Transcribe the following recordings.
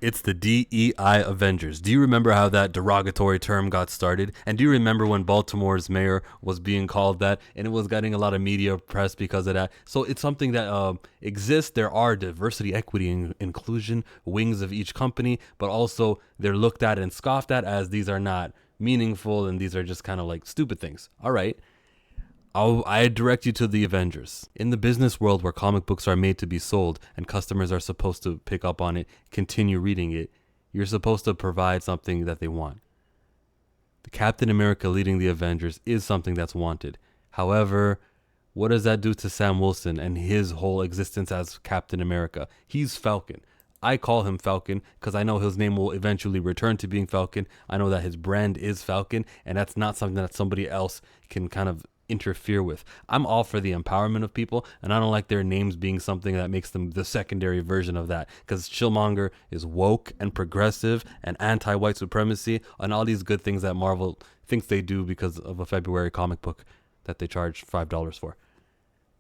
It's the DEI Avengers. Do you remember how that derogatory term got started? And do you remember when Baltimore's mayor was being called that and it was getting a lot of media press because of that? So it's something that exists. There are diversity, equity, and inclusion wings of each company, but also they're looked at and scoffed at as these are not meaningful and these are just kind of like stupid things. All right. I direct you to the Avengers. In the business world where comic books are made to be sold and customers are supposed to pick up on it, continue reading it, you're supposed to provide something that they want. The Captain America leading the Avengers is something that's wanted. However, what does that do to Sam Wilson and his whole existence as Captain America? He's Falcon. I call him Falcon because I know his name will eventually return to being Falcon. I know that his brand is Falcon, and that's not something that somebody else can kind of interfere with. I'm all for the empowerment of people, and I don't like their names being something that makes them the secondary version of that, because Chillmonger is woke and progressive and anti-white supremacy and all these good things that Marvel thinks they do because of a February comic book that they charge $5 for.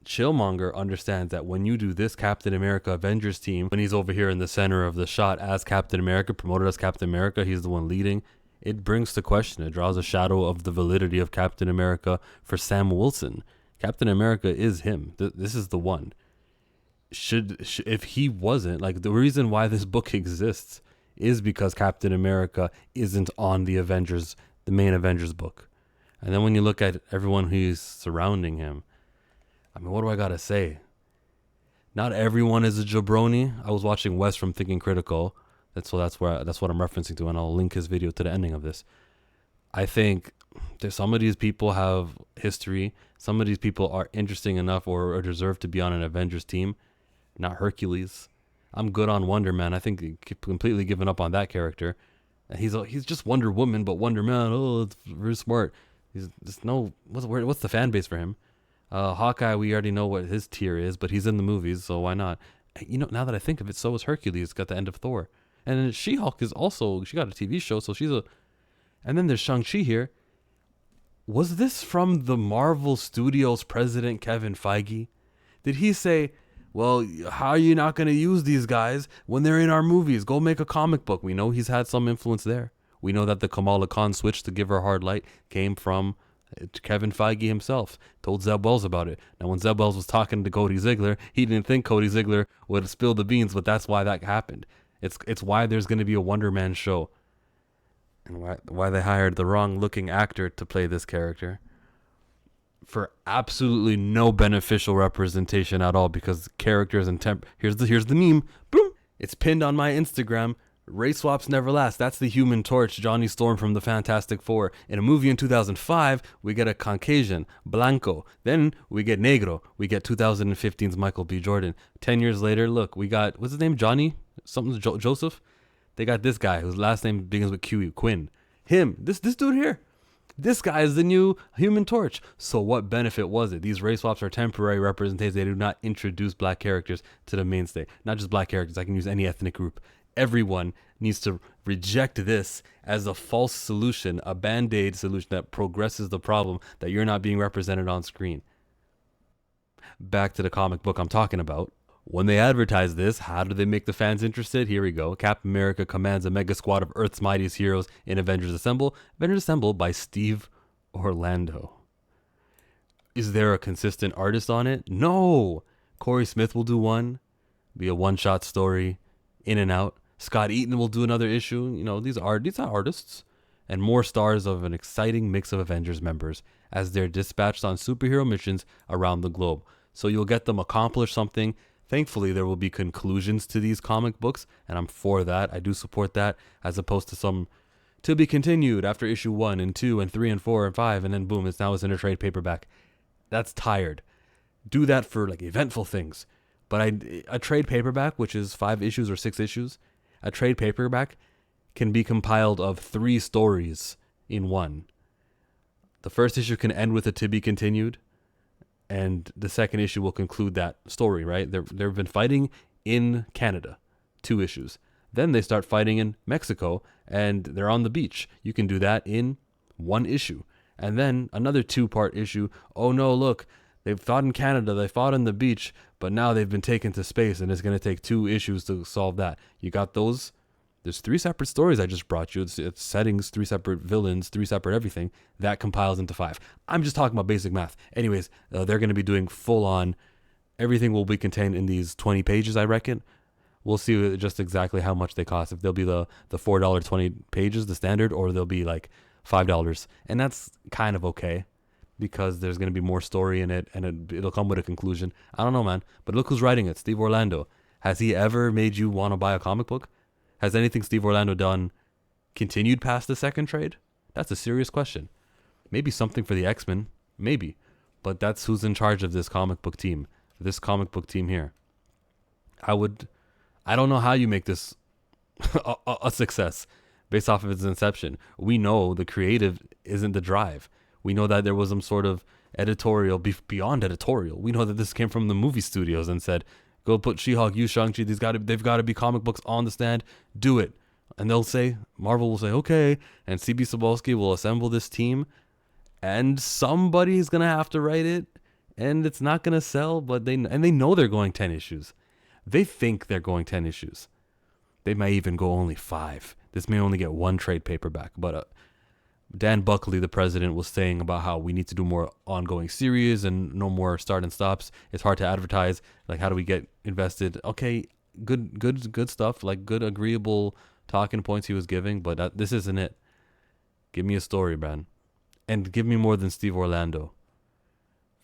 Chillmonger understands that when you do this Captain America Avengers team, when he's over here in the center of the shot as Captain America, promoted as Captain America, he's the one leading, it brings to question, it draws a shadow of the validity of Captain America for Sam Wilson. Captain America is him. This is the one. If he wasn't, like, the reason why this book exists is because Captain America isn't on the Avengers, the main Avengers book. And then when you look at everyone who's surrounding him, I mean, what do I gotta say? Not everyone is a jabroni. I was watching Wes from Thinking Critical. That's what I'm referencing to, and I'll link his video to the ending of this. I think that some of these people have history. Some of these people are interesting enough or deserve to be on an Avengers team, not Hercules. I'm good on Wonder Man. I think he completely given up on that character. He's just Wonder Woman, but Wonder Man, oh, it's very smart. He's just what's the fan base for him? Hawkeye, we already know what his tier is, but he's in the movies, so why not? You know, now that I think of it, so is Hercules. Got the end of Thor. And then She-Hulk is also, she got a TV show, so she's a... And then there's Shang-Chi here. Was this from the Marvel Studios president, Kevin Feige? Did he say, well, how are you not going to use these guys when they're in our movies? Go make a comic book. We know he's had some influence there. We know that the Kamala Khan switch to give her hard light came from Kevin Feige himself. Told Zeb Wells about it. Now, when Zeb Wells was talking to Cody Ziegler, he didn't think Cody Ziegler would spill the beans, but that's why that happened. It's why there's going to be a Wonder Man show, and why they hired the wrong looking actor to play this character for absolutely no beneficial representation at all, because characters and here's the meme. Boom! It's pinned on my Instagram. Race swaps never last. That's the Human Torch, Johnny Storm from the Fantastic Four. In a movie in 2005, we get a Caucasian, Blanco. Then we get Negro. We get 2015's Michael B. Jordan. 10 years later, look, we got, what's his name? Johnny? Something Joseph? They got this guy whose last name begins with Q, Quinn. Him. This dude here. This guy is the new Human Torch. So what benefit was it? These race swaps are temporary representations. They do not introduce black characters to the mainstay. Not just black characters. I can use any ethnic group. Everyone needs to reject this as a false solution, a band-aid solution that progresses the problem that you're not being represented on screen. Back to the comic book I'm talking about. When they advertise this, how do they make the fans interested? Here we go. Captain America commands a mega squad of Earth's mightiest heroes in Avengers Assemble. Avengers Assemble by Steve Orlando. Is there a consistent artist on it? No! Corey Smith will do one. Be a one-shot story. In and out. Scott Eaton will do another issue. You know, these are artists. And more stars of an exciting mix of Avengers members as they're dispatched on superhero missions around the globe. So you'll get them accomplish something. Thankfully, there will be conclusions to these comic books, and I'm for that. I do support that, as opposed to some to be continued after issue 1 and 2 and 3 and 4 and 5, and then boom, it's in a trade paperback. That's tired. Do that for like eventful things. But a trade paperback, which is 5 issues or 6 issues, a trade paperback can be compiled of 3 stories in one. The first issue can end with a to be continued, and the second issue will conclude that story, right? They've been fighting in Canada, 2 issues. Then they start fighting in Mexico, and they're on the beach. You can do that in 1 issue. And then another 2-part issue. Oh no, look, they've fought in Canada, they fought on the beach, but now they've been taken to space, and it's going to take 2 issues to solve that. You got those There's 3 separate stories I just brought you. It's settings, 3 separate villains, 3 separate everything. That compiles into 5. I'm just talking about basic math. Anyways, they're going to be doing full on. Everything will be contained in these 20 pages, I reckon. We'll see just exactly how much they cost. If they'll be the $4 20 pages, the standard, or they'll be like $5. And that's kind of okay because there's going to be more story in it and it'll come with a conclusion. I don't know, man. But look who's writing it, Steve Orlando. Has he ever made you want to buy a comic book? Has anything Steve Orlando done continued past the second trade? That's a serious question. Maybe something for the X-Men. Maybe. But that's who's in charge of this comic book team. This comic book team here. I don't know how you make this a success based off of its inception. We know the creative isn't the drive. We know that there was some sort of editorial beyond editorial. We know that this came from the movie studios and said, go put She-Hulk, use Shang-Chi. They've got to be comic books on the stand. Do it. And they'll say, Marvel will say, okay. And CB Cebulski will assemble this team. And somebody's going to have to write it. And it's not going to sell. But they know they're going 10 issues. They think they're going 10 issues. They might even go only 5. This may only get 1 trade paperback. But Dan Buckley, the president, was saying about how we need to do more ongoing series and no more start and stops. It's hard to advertise. Like, how do we get invested? Okay, good stuff. Like, good, agreeable talking points he was giving. But this isn't it. Give me a story, man. And give me more than Steve Orlando.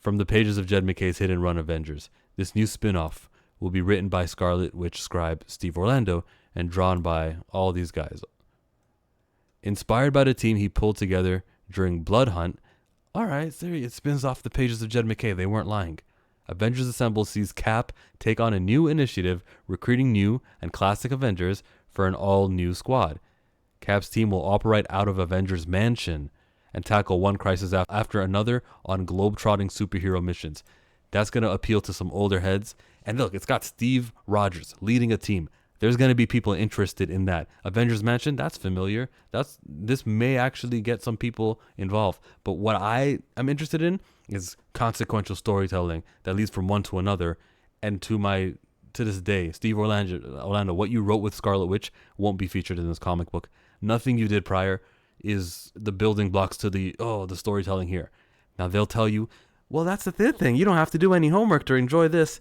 From the pages of Jed MacKay's Hit and Run Avengers, this new spin-off will be written by Scarlet Witch scribe Steve Orlando and drawn by all these guys. Inspired by the team he pulled together during Blood Hunt, alright, it spins off the pages of Jed MacKay. They weren't lying. Avengers Assemble sees Cap take on a new initiative, recruiting new and classic Avengers for an all-new squad. Cap's team will operate out of Avengers Mansion and tackle one crisis after another on globe-trotting superhero missions. That's going to appeal to some older heads. And look, it's got Steve Rogers leading a team. There's going to be people interested in that. Avengers Mansion, that's familiar. This may actually get some people involved. But what I am interested in is consequential storytelling that leads from one to another. And to this day, Steve Orlando, what you wrote with Scarlet Witch won't be featured in this comic book. Nothing you did prior is the building blocks to the storytelling here. Now they'll tell you, well, that's the thing. You don't have to do any homework to enjoy this.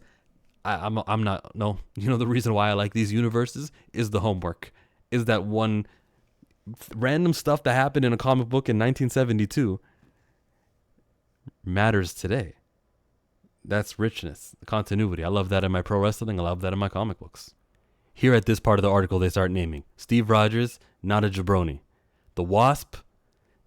I'm not. No, you know the reason why I like these universes is the homework. Is that one random stuff that happened in a comic book in 1972 matters today. That's richness, continuity. I love that in my pro wrestling. I love that in my comic books. Here at this part of the article, they start naming Steve Rogers, not a jabroni. The Wasp,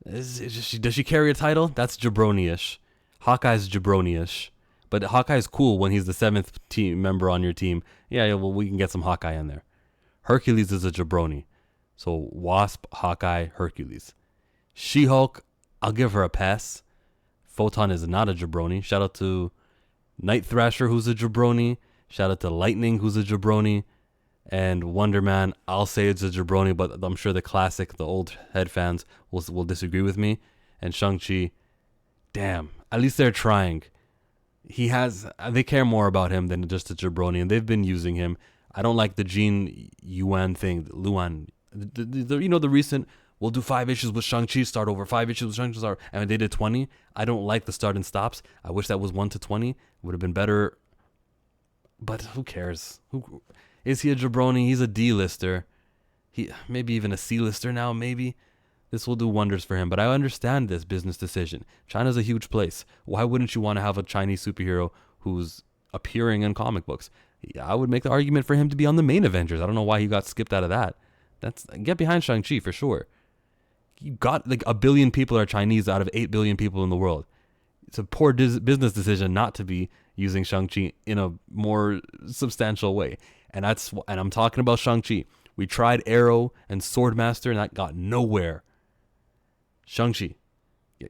does she carry a title? That's jabroni-ish. Hawkeye's jabroni-ish. But Hawkeye's cool when he's the 7th team member on your team. Yeah, well, we can get some Hawkeye in there. Hercules is a jabroni. So Wasp, Hawkeye, Hercules. She-Hulk, I'll give her a pass. Photon is not a jabroni. Shout out to Night Thrasher, who's a jabroni. Shout out to Lightning, who's a jabroni. And Wonder Man, I'll say it's a jabroni, but I'm sure the old head fans will disagree with me. And Shang-Chi, damn, at least they're trying. They care more about him than just a jabroni, and they've been using him. I don't like the Gene Yuan thing, Luan. The recent, we'll do 5 issues with Shang-Chi, start over 5 issues with Shang-Chi, and they did 20. I don't like the start and stops. I wish that was 1 to 20. Would have been better. But who cares? Is he a jabroni? He's a D-lister. He maybe even a C-lister now, maybe. This will do wonders for him, but I understand this business decision. China's a huge place. Why wouldn't you want to have a Chinese superhero who's appearing in comic books? I would make the argument for him to be on the main Avengers. I don't know why he got skipped out of that. Get behind Shang-Chi for sure. You got like 1 billion people are Chinese out of 8 billion people in the world. It's a poor business decision not to be using Shang-Chi in a more substantial way. And I'm talking about Shang-Chi. We tried Arrow and Swordmaster and that got nowhere. Shang-Chi,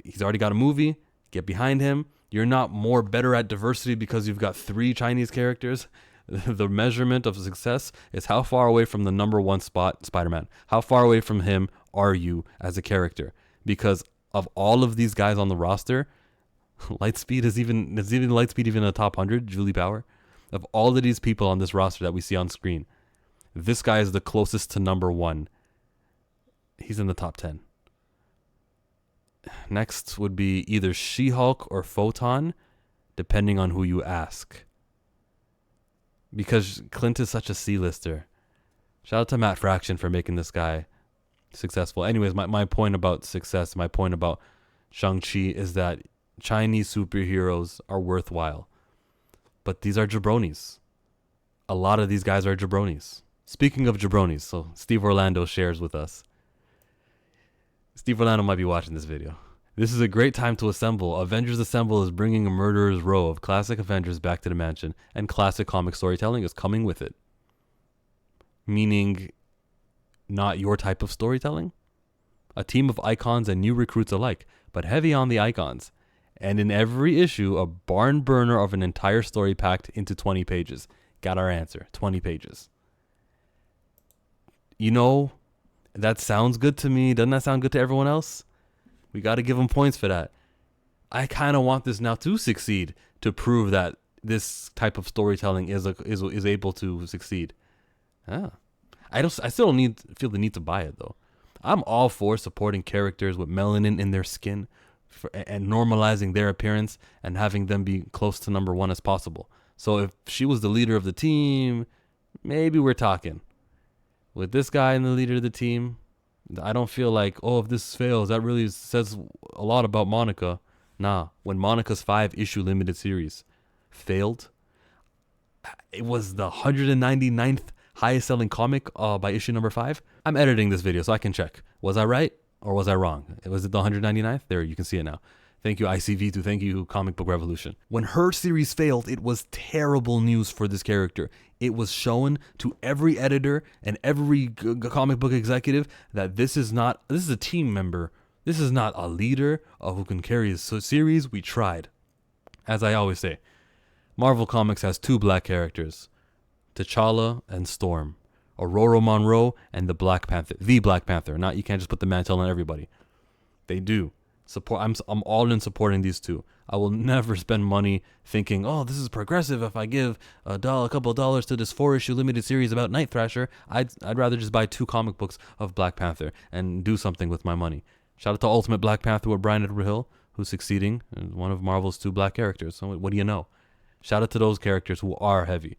he's already got a movie. Get behind him. You're not better at diversity because you've got 3 Chinese characters. The measurement of success is how far away from the number 1 spot, Spider-Man. How far away from him are you as a character? Because of all of these guys on the roster, Lightspeed is even Lightspeed even in the top 100. Julie Power, of all of these people on this roster that we see on screen, This guy is the closest to number 1. He's in the top 10. Next would be either She-Hulk or Photon, depending on who you ask. Because Clint is such a C-lister. Shout out to Matt Fraction for making this guy successful. Anyways, my point about success, my point about Shang-Chi is that Chinese superheroes are worthwhile. But these are jabronis. A lot of these guys are jabronis. Speaking of jabronis, so Steve Orlando shares with us. Steve Orlando might be watching this video. This is a great time to assemble. Avengers Assemble is bringing a murderer's row of classic Avengers back to the mansion, and classic comic storytelling is coming with it. Meaning, not your type of storytelling? A team of icons and new recruits alike, but heavy on the icons. And in every issue, a barn burner of an entire story packed into 20 pages. Got our answer. 20 pages. You know, that sounds good to me. Doesn't that sound good to everyone else? We got to give them points for that. I kind of want this now to succeed, to prove that this type of storytelling is able to succeed. I still don't feel the need to buy it though. I'm all for supporting characters with melanin in their skin and normalizing their appearance and having them be close to number 1 as possible. So if she was the leader of the team, maybe we're talking. With this guy and the leader of the team, I don't feel like, oh, if this fails, that really says a lot about Monica. Nah, when Monica's 5-issue limited series failed, it was the 199th highest selling comic by issue number 5. I'm editing this video so I can check. Was I right or was I wrong? Was it the 199th? There, you can see it now. Thank you, ICV2. Thank you, Comic Book Revolution. When her series failed, it was terrible news for this character. It was shown to every editor and every comic book executive that this is a team member. This is not a leader who can carry a series. We tried. As I always say, Marvel Comics has 2 black characters, T'Challa and Storm. Aurora Monroe and the Black Panther. The Black Panther. Not, you can't just put the mantle on everybody. They do. I'm all in supporting these 2. I will never spend money thinking, oh, this is progressive if I give a couple of dollars to this 4-issue limited series about Night Thrasher. I'd rather just buy 2 comic books of Black Panther and do something with my money. Shout out to Ultimate Black Panther with Brian Edward Hill, who's succeeding in one of Marvel's 2 black characters. So what do you know? Shout out to those characters who are heavy.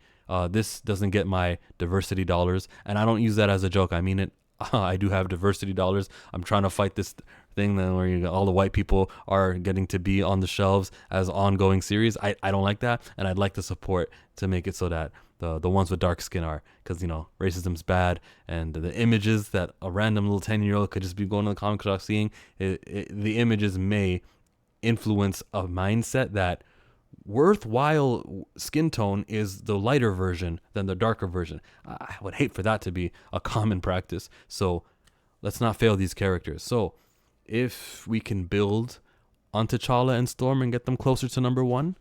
This doesn't get my diversity dollars, and I don't use that as a joke. I mean it. I do have diversity dollars. I'm trying to fight this thing where all the white people are getting to be on the shelves as ongoing series. I don't like that, and I'd like the support to make it so that the ones with dark skin are, because racism's bad, and the images that a random little 10-year-old could just be going to the comic shop seeing, the images may influence a mindset that worthwhile skin tone is the lighter version than the darker version. I would hate for that to be a common practice. So let's not fail these characters. So if we can build on T'Challa and Storm and get them closer to number 1,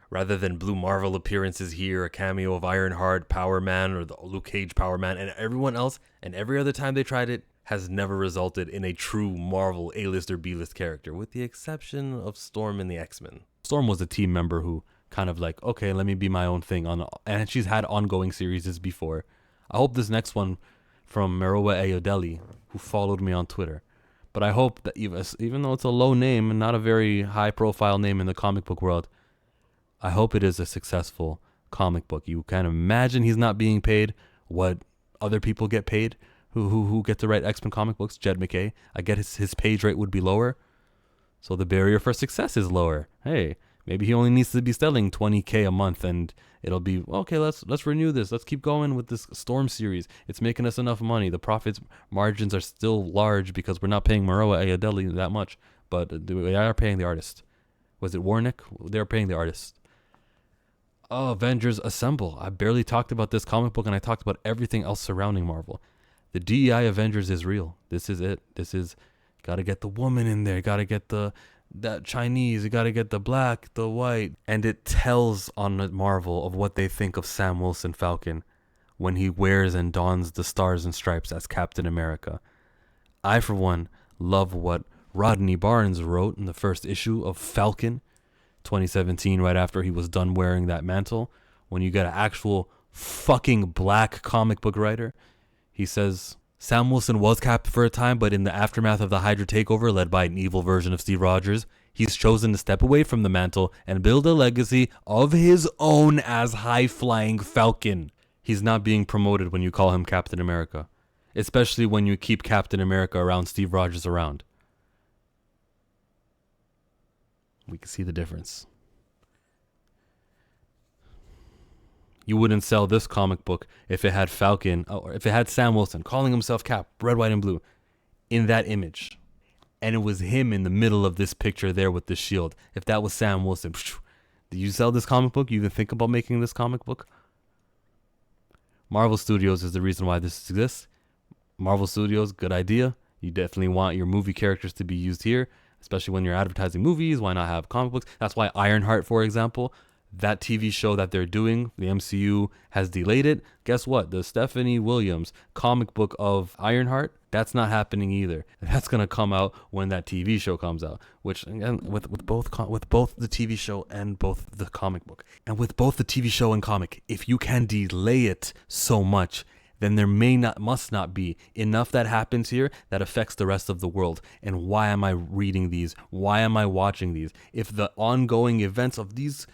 rather than Blue Marvel appearances here, a cameo of Ironheart, Power Man, or the Luke Cage Power Man, and everyone else, and every other time they tried it, has never resulted in a true Marvel A-list or B-list character, with the exception of Storm in the X-Men. Storm was a team member who kind of like, okay, let me be my own thing, and she's had ongoing series before. I hope this next one from Merowa Ayodele, who followed me on Twitter. But I hope that even though it's a low name and not a very high-profile name in the comic book world, I hope it is a successful comic book. You can imagine he's not being paid what other people get paid who get to write X-Men comic books. Jed McKay, I get his page rate would be lower, so the barrier for success is lower. Hey, maybe he only needs to be selling $20K a month, and it'll be okay. Let's renew this. Let's keep going with this Storm series. It's making us enough money. The profits margins are still large because we're not paying Merowa Ayodele that much, but they are paying the artist. Was it Warnick? They're paying the artist. Avengers Assemble. I barely talked about this comic book, and I talked about everything else surrounding Marvel. The DEI Avengers is real. This is it. This is, gotta get the woman in there. Gotta get that Chinese. You gotta get the black, the white. And it tells on Marvel of what they think of Sam Wilson Falcon when he wears and dons the stars and stripes as Captain America. I, for one, love what Rodney Barnes wrote in the first issue of Falcon 2017, right after he was done wearing that mantle. When you get an actual fucking black comic book writer. He says, Sam Wilson was Cap for a time, but in the aftermath of the Hydra takeover led by an evil version of Steve Rogers, he's chosen to step away from the mantle and build a legacy of his own as high-flying Falcon. He's not being promoted when you call him Captain America, especially when you keep Captain America around Steve Rogers around. We can see the difference. You wouldn't sell this comic book if it had Falcon, or if it had Sam Wilson calling himself Cap, red, white, and blue, in that image. And it was him in the middle of this picture there with the shield. If that was Sam Wilson, do you sell this comic book? You even think about making this comic book? Marvel Studios is the reason why this exists. Marvel Studios, good idea. You definitely want your movie characters to be used here, especially when you're advertising movies. Why not have comic books? That's why Ironheart, for example, that TV show that they're doing, the MCU has delayed it. Guess what? The Stephanie Williams comic book of Ironheart, that's not happening either. That's gonna come out when that TV show comes out. Which again, with both the TV show and both the comic book, and with both the TV show and comic, if you can delay it so much, then there must not be enough that happens here that affects the rest of the world. And why am I reading these? Why am I watching these? If the ongoing events of these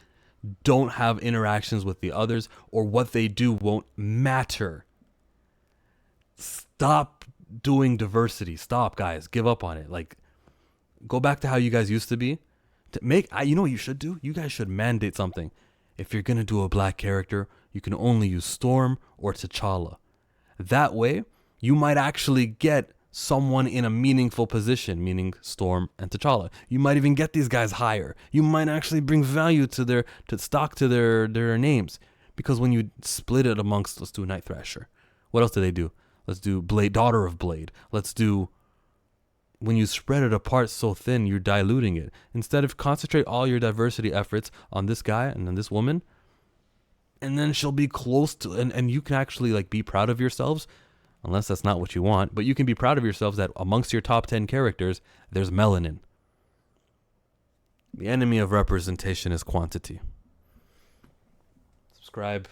don't have interactions with the others, or what they do won't matter. Stop doing diversity. Stop, guys. Give up on it. Like, go back to how you guys used to be. You know what you should do? You guys should mandate something. If you're going to do a black character, you can only use Storm or T'Challa. That way, you might actually get someone in a meaningful position, meaning Storm and T'Challa. You might even get these guys higher. You might actually bring value to their names. Because when you split it amongst, let's do Night Thrasher. What else do they do? Let's do Blade, Daughter of Blade. When you spread it apart so thin, you're diluting it. Instead of concentrate all your diversity efforts on this guy and then this woman, and then she'll be close to, and you can actually like be proud of yourselves. Unless that's not what you want. But you can be proud of yourselves that amongst your top 10 characters, there's melanin. The enemy of representation is quantity. Subscribe.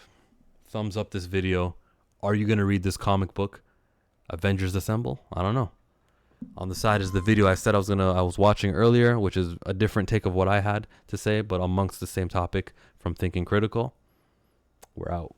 Thumbs up this video. Are you going to read this comic book? Avengers Assemble? I don't know. On the side is the video I said I was watching earlier, which is a different take of what I had to say, but amongst the same topic from Thinking Critical. We're out.